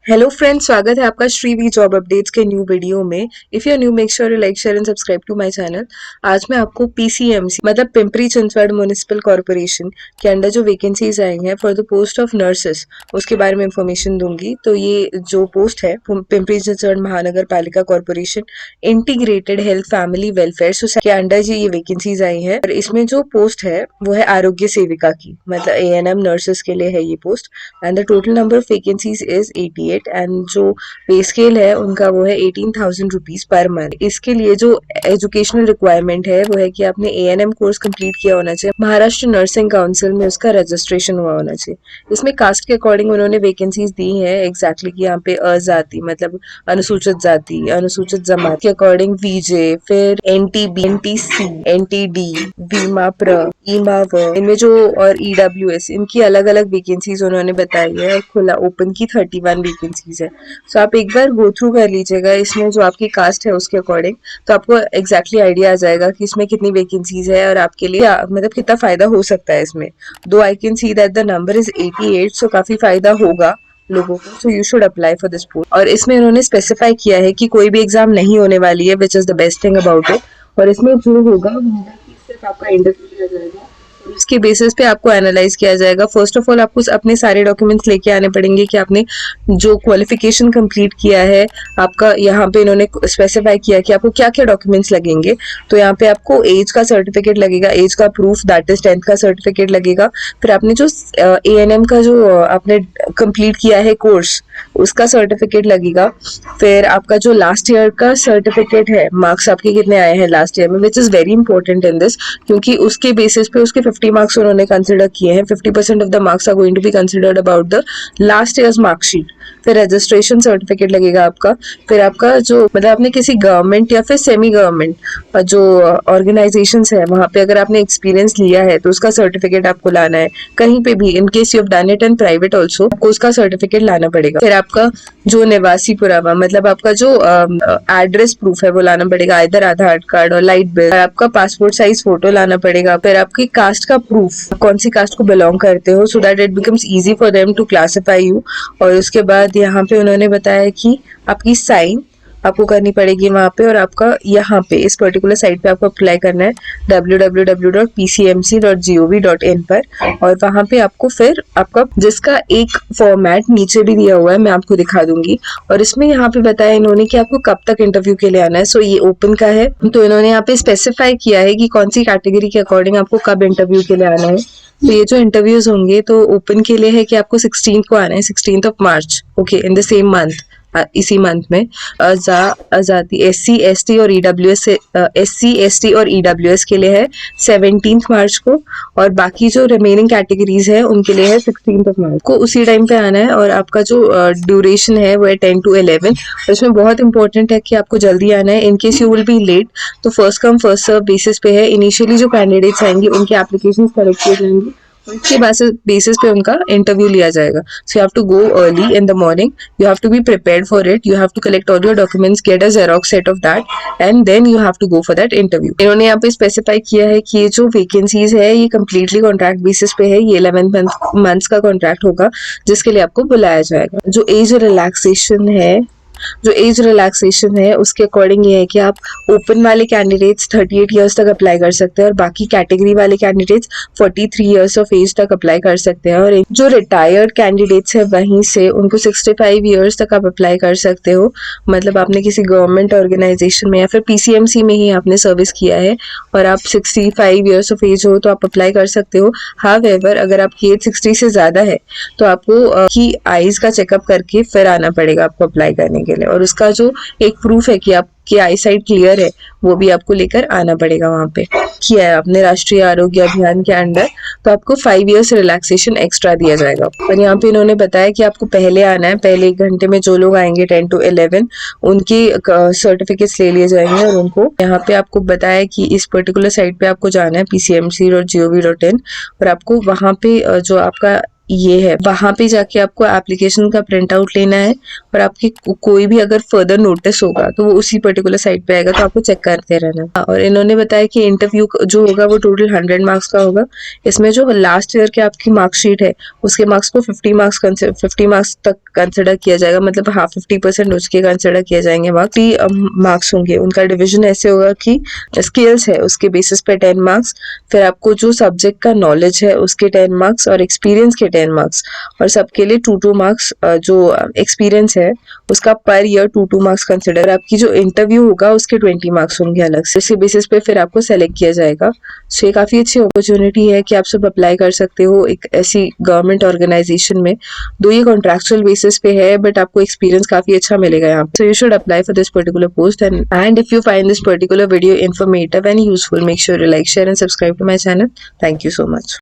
Hello friends, स्वागत है आपका श्री वी जॉब अपडेट्स के न्यू वीडियो में। If you are new, make sure you like, share and subscribe to my channel. आज मैं आपको पीसीएमसी मतलब पिंपरी चिंचवड म्युनिसिपल कॉर्पोरेशन के अंडर जो वैकेंसीज आई हैं for the post of nurses उसके बारे में इंफॉर्मेशन दूंगी। तो ये जो पोस्ट है पिंपरी चिंचवड महानगर पालिका corporation integrated health family welfare society के अंडर जी ये वैकेंसीज आई हैं। और इसमें जो पोस्ट है वो है आरोग्य सेविका की, मतलब एएनएम नर्सेस के लिए है ये post. And the total number of vacancies is 88 and जो पे स्केल है उनका वो है 18,000 रुपीज पर मंथ। इसके लिए जो एजुकेशनल रिक्वायरमेंट है वो है कि आपने एएनएम कोर्स कंप्लीट किया होना चाहिए, महाराष्ट्र नर्सिंग काउंसिल में उसका रजिस्ट्रेशन हुआ होना चाहिए। इसमें कास्ट के अकॉर्डिंग उन्होंने वैकेंसीज दी है एग्जैक्टली कि यहाँ पे अजाति मतलब अनुसूचित जाति, अनुसूचित जमात के अकॉर्डिंग वीजे, फिर एनटीबी, एनटीसी, एनटीडी, वीमाप्र, ईमाव, इनमें जो और ईडब्ल्यूएस, इनकी अलग अलग वैकेंसीज उन्होंने बताई है। और खुला ओपन की 31 वैकेंसीज है। सो आप एक बार गो थ्रू कर लीजिएगा इसमें जो आपकी कास्ट है उसके अकॉर्डिंग, तो आपको एग्जैक्टली आइडिया आ जाएगा कि इसमें कितनी वैकेंसीज है और आपके लिए मतलब कितना फायदा हो सकता है इसमें। दो I can see that the number is 88, सो काफी फायदा होगा लोगों को। So you should apply for this post. और इसमें उन्होंने स्पेसिफाई किया है कि कोई भी एग्जाम नहीं होने वाली है, which is the best thing about it. और इसमें जो होगा वो होगा कि सिर्फ आपका इंटरव्यू लिया जाएगा, उसके बेसिस पे आपको एनालाइज किया जाएगा। फर्स्ट ऑफ ऑल आपको अपने सारे डॉक्यूमेंट्स लेके आने पड़ेंगे कि आपने जो क्वालिफिकेशन कंप्लीट किया है आपका, यहाँ पे इन्होंने स्पेसिफाई किया कि आपको क्या क्या डॉक्यूमेंट्स लगेंगे। तो यहाँ पे आपको एज का सर्टिफिकेट लगेगा, एज का प्रूफ, दैट इज 10th का सर्टिफिकेट लगेगा। फिर आपने जो एएनएम का जो आपने कंप्लीट किया है कोर्स उसका सर्टिफिकेट लगेगा। फिर आपका जो लास्ट ईयर का सर्टिफिकेट है, मार्क्स आपके कितने आए हैं लास्ट ईयर में, which is very important in this, क्योंकि उसके बेसिस पे उसके 50 मार्क्स उन्होंने कंसिडर किए हैं। 50% of the marks are going to be considered about the last years marksheet. फिर रजिस्ट्रेशन सर्टिफिकेट लगेगा आपका। फिर आपका जो मतलब आपने किसी गवर्नमेंट या फिर सेमी गवर्नमेंट जो ऑर्गेनाइजेशंस है वहां पे अगर आपने एक्सपीरियंस लिया है तो उसका सर्टिफिकेट आपको लाना है। कहीं पे भी इन case you have done it in private also, आपको उसका सर्टिफिकेट लाना पड़ेगा। फिर आपका जो निवासी पुरावा मतलब आपका जो एड्रेस प्रूफ है वो लाना पड़ेगा, इधर आधार कार्ड और लाइट बिल। आपका पासपोर्ट साइज फोटो लाना पड़ेगा। फिर आपकी कास्ट का प्रूफ, कौन सी कास्ट को बिलोंग करते हो, so that it becomes easy for them to classify you. और उसके बाद यहाँ पे उन्होंने बताया कि आपकी साइन आपको करनी पड़ेगी वहां पे, और आपका यहाँ पे इस पर्टिकुलर साइट पे आपको अप्लाई करना है www.pcmc.gov.in पर। और वहां पे आपको फिर आपका जिसका एक फॉर्मेट नीचे भी दिया हुआ है, मैं आपको दिखा दूंगी। और इसमें यहाँ पे बताया इन्होंने कि आपको कब तक इंटरव्यू के लिए आना है। सो ये ओपन का है, तो इन्होंने यहाँ पे स्पेसिफाई किया है कि कौन सी कैटेगरी के अकॉर्डिंग आपको कब इंटरव्यू के लिए आना है। तो ये जो इंटरव्यूज होंगे तो ओपन के लिए है कि आपको 16 को आना है, 16th of March, okay, in the same month, इसी मंथ में। आजादी SC ST और EWS से SC ST और EWS के लिए है 17th मार्च को। और बाकी जो रिमेनिंग कैटेगरीज है उनके लिए है 16th ऑफ मार्च को, उसी टाइम पे आना है। और आपका जो ड्यूरेशन है वो है 10 to 11। और इसमें बहुत इंपॉर्टेंट है कि आपको जल्दी आना है। In case you will be late तो first come first serve basis पे है। इनिशियली जो कैंडिडेट्स आएंगे उनके एप्लीकेशन कलेक्ट किए जाएंगे, उसके बेसिस पे उनका इंटरव्यू लिया जाएगा। So you have to go early in the morning, you have to be prepared for it, you have to collect all your documents, get a xerox set of that and then you have to go for that interview. इन्होंने यहाँ पे specify किया है कि ये जो vacancies है ये कम्प्लीटली कॉन्ट्रैक्ट बेसिस पे है। ये 11 मंथ्स का कॉन्ट्रैक्ट होगा जिसके लिए आपको बुलाया जाएगा। जो एज रिलैक्सेशन है, जो एज रिलैक्सेशन है उसके अकॉर्डिंग ये है कि आप ओपन वाले कैंडिडेट्स 38 इयर्स तक अप्लाई कर सकते हैं और बाकी कैटेगरी वाले कैंडिडेट्स 43 इयर्स ऑफ एज तक अप्लाई कर सकते हैं। और जो रिटायर्ड कैंडिडेट्स है वहीं से उनको 65 इयर्स तक आप अप्लाई कर सकते हो, मतलब आपने किसी गवर्नमेंट ऑर्गेनाइजेशन में या फिर PCMC में ही आपने सर्विस किया है और आप 65 इयर्स ऑफ एज हो तो आप अप्लाई कर सकते हो। हाउएवर अगर आपकी एज 60 से ज्यादा है तो आपको की आईज का चेकअप करके फिर आना पड़ेगा आपको अप्लाई करने के लिए। और उसका जो एक प्रूफ है कि आपकी आई साइट क्लियर है वो भी आपको लेकर आना पड़ेगा वहां पे। किया है आपने राष्ट्रीय आरोग्य अभियान के अंडर तो आपको 5 इयर्स रिलैक्सेशन एक्स्ट्रा दिया जाएगा। और यहाँ पे इन्होंने बताया कि आपको पहले आना है, पहले 1 घंटे में जो लोग आएंगे 10 to 11 उनकी सर्टिफिकेट्स ले लिए जाएंगे। और उनको यहाँ पे आपको बताया कि इस पर्टिकुलर साइट पे आपको जाना है PCMC.gov.in और आपको वहां पे जो आपका ये है, वहां पे जाके आपको एप्लीकेशन का प्रिंट आउट लेना है और आपकी कोई भी अगर फर्दर नोटिस होगा तो वो उसी पर्टिकुलर साइट पे आएगा, तो आपको चेक करते रहना। और इन्होंने बताया कि इंटरव्यू जो होगा वो टोटल 100 मार्क्स का होगा। इसमें जो लास्ट ईयर की आपकी मार्कशीट है उसके मार्क्स को 50 मार्क्स तक कंसिडर किया जाएगा, मतलब हाँ 50% उसके कंसिडर किए जाएंगे। बाकी मार्क्स होंगे, उनका डिविजन ऐसे होगा कि स्किल्स है उसके बेसिस पे 10 मार्क्स, फिर आपको जो सब्जेक्ट का नॉलेज है उसके 10 मार्क्स और एक्सपीरियंस के 10 मार्क्स, और सबके लिए 2 मार्क्स जो एक्सपीरियंस है उसका पर ईयर 2 मार्क्स कंसिडर। आपकी जो इंटरव्यू होगा उसके 20 मार्क्स होंगे अलग से, इसी बेसिस पे फिर आपको सेलेक्ट किया जाएगा। सो ये काफ़ी अच्छी अपॉर्चुनिटी है कि आप सब अप्लाई कर सकते हो एक ऐसी गवर्नमेंट ऑर्गेनाइजेशन में। दो ये कॉन्ट्रैक्चुअल बेसिस पे है बट आपको एक्सपीरियंस काफ़ी अच्छा मिलेगा यहाँ पे। So you should apply for this particular post and if you find this particular video informative and useful, make sure to like, share and subscribe to my channel. Thank you so much.